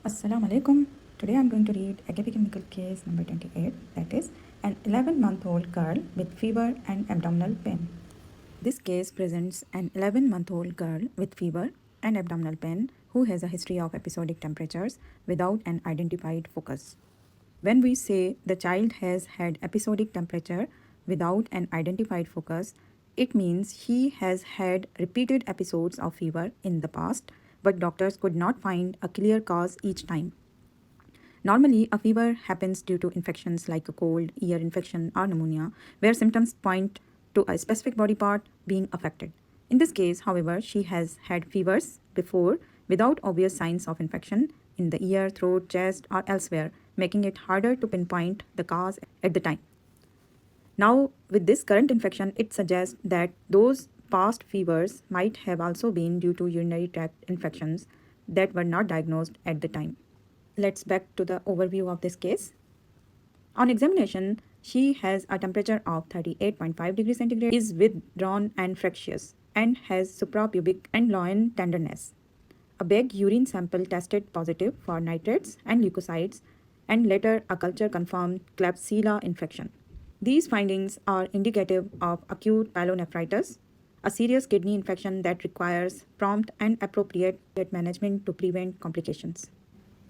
Assalamu alaikum. Today I'm going to read academical case number 28, that is an 11-month-old girl with fever and abdominal pain. This case presents an 11-month-old girl with fever and abdominal pain who has a history of episodic temperatures without an identified focus. When we say the child has had episodic temperature without an identified focus, it means he has had repeated episodes of fever in the past, but doctors could not find a clear cause each time. Normally, a fever happens due to infections like a cold, ear infection, or pneumonia, where symptoms point to a specific body part being affected. In this case, however, she has had fevers before without obvious signs of infection in the ear, throat, chest, or elsewhere, making it harder to pinpoint the cause at the time. Now, with this current infection, it suggests that those past fevers might have also been due to urinary tract infections that were not diagnosed at the time. Let's back to the overview of this case. On examination, she has a temperature of 38.5 degrees centigrade, is withdrawn and fractious, and has suprapubic and loin tenderness. A bag urine sample tested positive for nitrates and leukocytes, and later a culture confirmed Klebsiella infection. These findings are indicative of acute pyelonephritis, a serious kidney infection that requires prompt and appropriate management to prevent complications.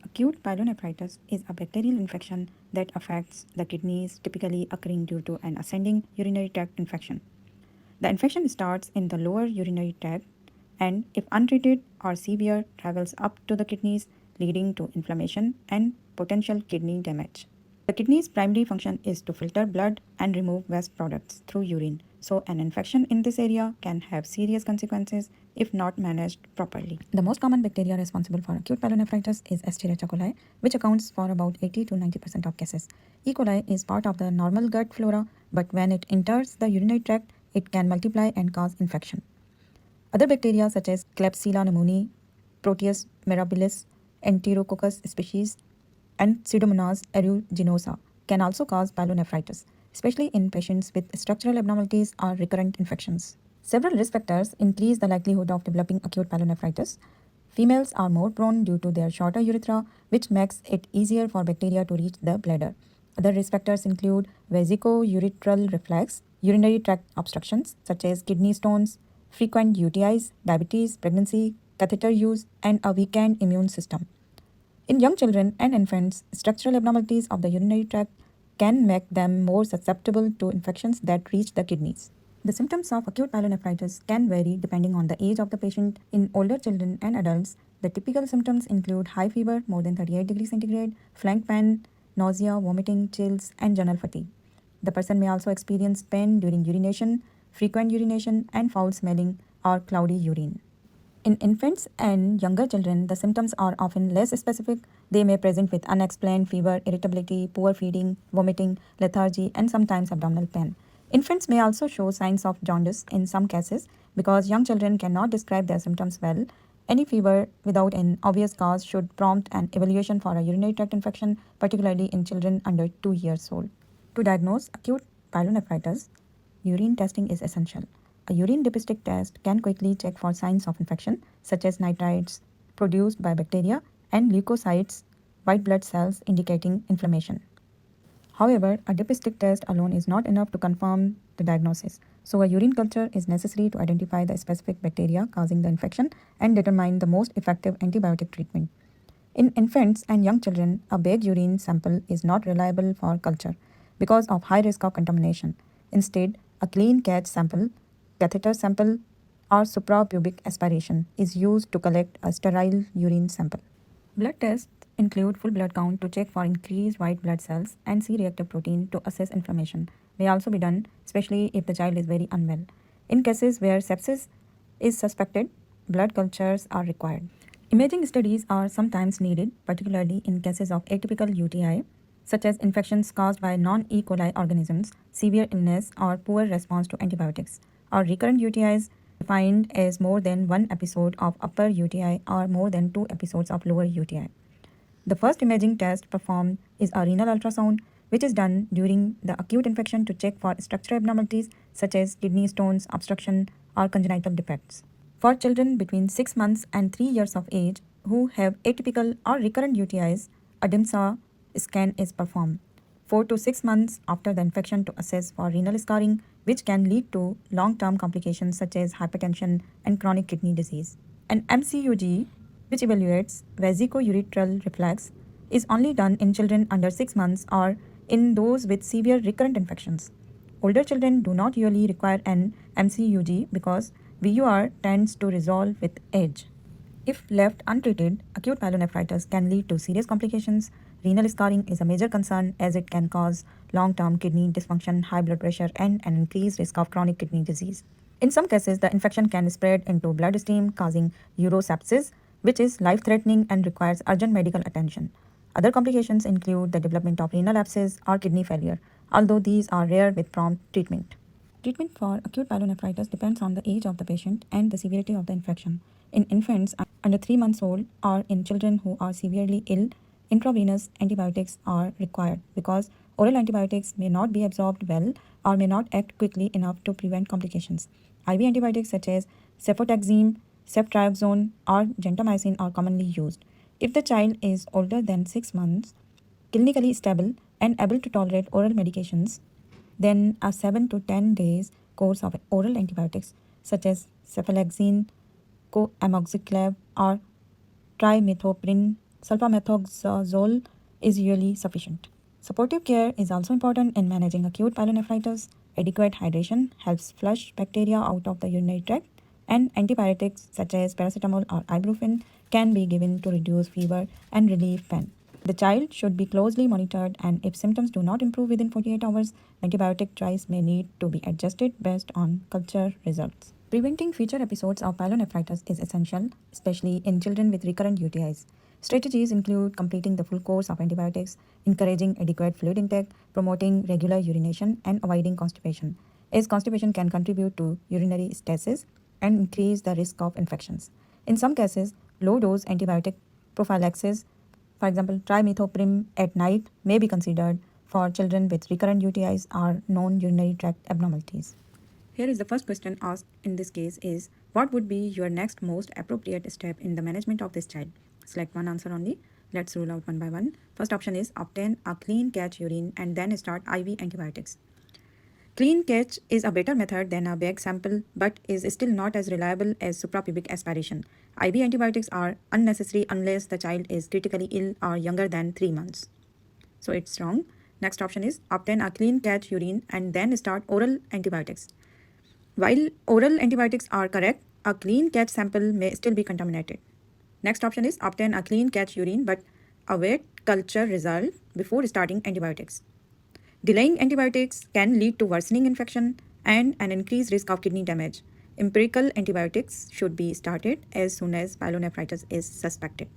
Acute pyelonephritis is a bacterial infection that affects the kidneys, typically occurring due to an ascending urinary tract infection. The infection starts in the lower urinary tract and, if untreated or severe, travels up to the kidneys, leading to inflammation and potential kidney damage. The kidney's primary function is to filter blood and remove waste products through urine, so an infection in this area can have serious consequences if not managed properly. The most common bacteria responsible for acute pyelonephritis is Escherichia coli, which accounts for about 80 to 90% of cases. E. coli is part of the normal gut flora, but when it enters the urinary tract, it can multiply and cause infection. Other bacteria such as Klebsiella pneumoniae, Proteus mirabilis, Enterococcus species, and Pseudomonas aeruginosa can also cause pyelonephritis, especially in patients with structural abnormalities or recurrent infections. Several risk factors increase the likelihood of developing acute pyelonephritis. Females are more prone due to their shorter urethra, which makes it easier for bacteria to reach the bladder. Other risk factors include vesico-urethral reflex, urinary tract obstructions such as kidney stones, frequent UTIs, diabetes, pregnancy, catheter use, and a weakened immune system. In young children and infants, structural abnormalities of the urinary tract can make them more susceptible to infections that reach the kidneys. The symptoms of acute pyelonephritis can vary depending on the age of the patient. In older children and adults, the typical symptoms include high fever, more than 38 degrees centigrade, flank pain, nausea, vomiting, chills, and general fatigue. The person may also experience pain during urination, frequent urination, and foul smelling or cloudy urine. In infants and younger children, the symptoms are often less specific. They may present with unexplained fever, irritability, poor feeding, vomiting, lethargy, and sometimes abdominal pain. Infants may also show signs of jaundice in some cases because young children cannot describe their symptoms well. Any fever without an obvious cause should prompt an evaluation for a urinary tract infection, particularly in children under 2 years old. To diagnose acute pyelonephritis, urine testing is essential. A urine dipstick test can quickly check for signs of infection, such as nitrites produced by bacteria and leukocytes, white blood cells indicating inflammation. However, a dipstick test alone is not enough to confirm the diagnosis, so a urine culture is necessary to identify the specific bacteria causing the infection and determine the most effective antibiotic treatment. In infants and young children, a bag urine sample is not reliable for culture because of high risk of contamination. Instead, a clean catch sample, catheter sample, or suprapubic aspiration is used to collect a sterile urine sample. Blood tests include full blood count to check for increased white blood cells and C-reactive protein to assess inflammation. May also be done, especially if the child is very unwell. In cases where sepsis is suspected, blood cultures are required. Imaging studies are sometimes needed, particularly in cases of atypical UTI, such as infections caused by non-E. coli organisms, severe illness, or poor response to antibiotics, or recurrent UTIs defined as more than one episode of upper UTI or more than 2 episodes of lower UTI. The first imaging test performed is a renal ultrasound, which is done during the acute infection to check for structural abnormalities such as kidney stones, obstruction, or congenital defects. For children between 6 months and 3 years of age who have atypical or recurrent UTIs, a DIMSA scan is performed 4 to 6 months after the infection to assess for renal scarring, which can lead to long-term complications such as hypertension and chronic kidney disease. An MCUG, which evaluates vesicoureteral reflex, is only done in children under 6 months or in those with severe recurrent infections. Older children do not usually require an MCUG because VUR tends to resolve with age. If left untreated, acute pyelonephritis can lead to serious complications. Renal scarring is a major concern as it can cause long-term kidney dysfunction, high blood pressure, and an increased risk of chronic kidney disease. In some cases, the infection can spread into bloodstream, causing urosepsis, which is life-threatening and requires urgent medical attention. Other complications include the development of renal abscess or kidney failure, although these are rare with prompt treatment. Treatment for acute pyelonephritis depends on the age of the patient and the severity of the infection. In infants under 3 months old or in children who are severely ill, intravenous antibiotics are required because oral antibiotics may not be absorbed well or may not act quickly enough to prevent complications. IV antibiotics such as cefotaxime, ceftriaxone, or gentamicin are commonly used. If the child is older than 6 months, clinically stable, and able to tolerate oral medications, then a 7 to 10 days course of oral antibiotics such as cephalexin, coamoxiclav, or trimethoprim sulfamethoxazole is usually sufficient. Supportive care is also important in managing acute pyelonephritis. Adequate hydration helps flush bacteria out of the urinary tract, and antipyretics such as paracetamol or ibuprofen can be given to reduce fever and relieve pain. The child should be closely monitored, and if symptoms do not improve within 48 hours, antibiotic choice may need to be adjusted based on culture results. Preventing future episodes of pyelonephritis is essential, especially in children with recurrent UTIs. Strategies include completing the full course of antibiotics, encouraging adequate fluid intake, promoting regular urination, and avoiding constipation, as constipation can contribute to urinary stasis and increase the risk of infections. In some cases, low-dose antibiotic prophylaxis, for example, trimethoprim at night, may be considered for children with recurrent UTIs or known urinary tract abnormalities. Here is the first question asked in this case is, what would be your next most appropriate step in the management of this child? Select one answer only. Let's rule out one by one. First option is obtain a clean catch urine and then start IV antibiotics. Clean catch is a better method than a bag sample but is still not as reliable as suprapubic aspiration. IV antibiotics are unnecessary unless the child is critically ill or younger than 3 months. So it's wrong. Next option is obtain a clean catch urine and then start oral antibiotics. While oral antibiotics are correct, a clean catch sample may still be contaminated. Next option is obtain a clean catch urine but await culture result before starting antibiotics. Delaying antibiotics can lead to worsening infection and an increased risk of kidney damage. Empirical antibiotics should be started as soon as pyelonephritis is suspected.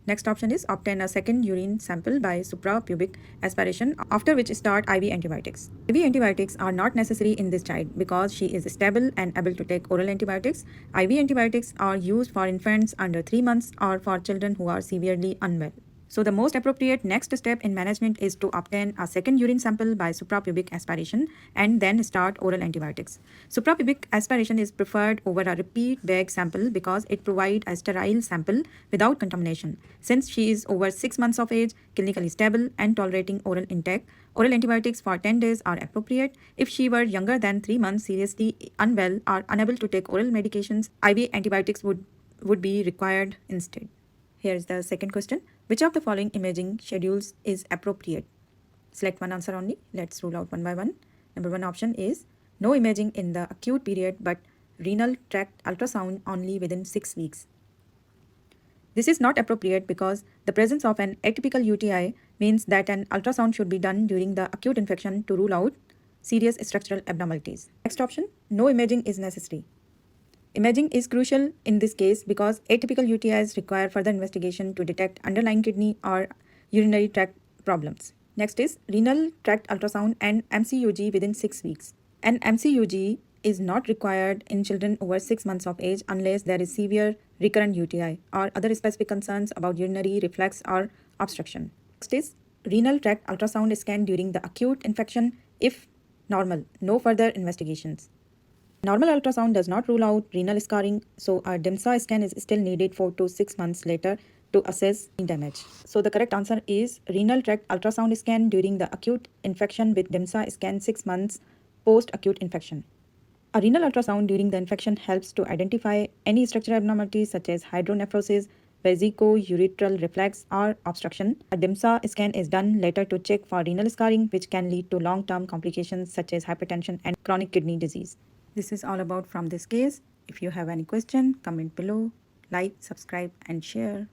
Next option is obtain a second urine sample by suprapubic aspiration, after which start IV antibiotics. IV antibiotics are not necessary in this child because she is stable and able to take oral antibiotics. IV antibiotics are used for infants under 3 months or for children who are severely unwell. So the most appropriate next step in management is to obtain a second urine sample by suprapubic aspiration and then start oral antibiotics. Suprapubic aspiration is preferred over a repeat bag sample because it provides a sterile sample without contamination. Since she is over 6 months of age, clinically stable, and tolerating oral intake, oral antibiotics for 10 days are appropriate. If she were younger than 3 months, seriously unwell, or unable to take oral medications, IV antibiotics would be required instead. Here is the second question. Which of the following imaging schedules is appropriate? Select one answer only. Let's rule out one by one. Number one option is no imaging in the acute period but renal tract ultrasound only within 6 weeks. This is not appropriate because the presence of an atypical UTI means that an ultrasound should be done during the acute infection to rule out serious structural abnormalities. Next option, no imaging is necessary. Imaging is crucial in this case because atypical UTIs require further investigation to detect underlying kidney or urinary tract problems. Next is renal tract ultrasound and MCUG within 6 weeks. An MCUG is not required in children over 6 months of age unless there is severe recurrent UTI or other specific concerns about urinary reflux or obstruction. Next is renal tract ultrasound scan during the acute infection if normal, no further investigations. Normal ultrasound does not rule out renal scarring, so a DEMSA scan is still needed 4 to 6 months later to assess damage. So the correct answer is renal tract ultrasound scan during the acute infection with DEMSA scan 6 months post-acute infection. A renal ultrasound during the infection helps to identify any structural abnormalities such as hydronephrosis, vesico-urethral reflux, or obstruction. A DEMSA scan is done later to check for renal scarring, which can lead to long-term complications such as hypertension and chronic kidney disease. This is all about from this case. If you have any question, comment below, like, subscribe, and share.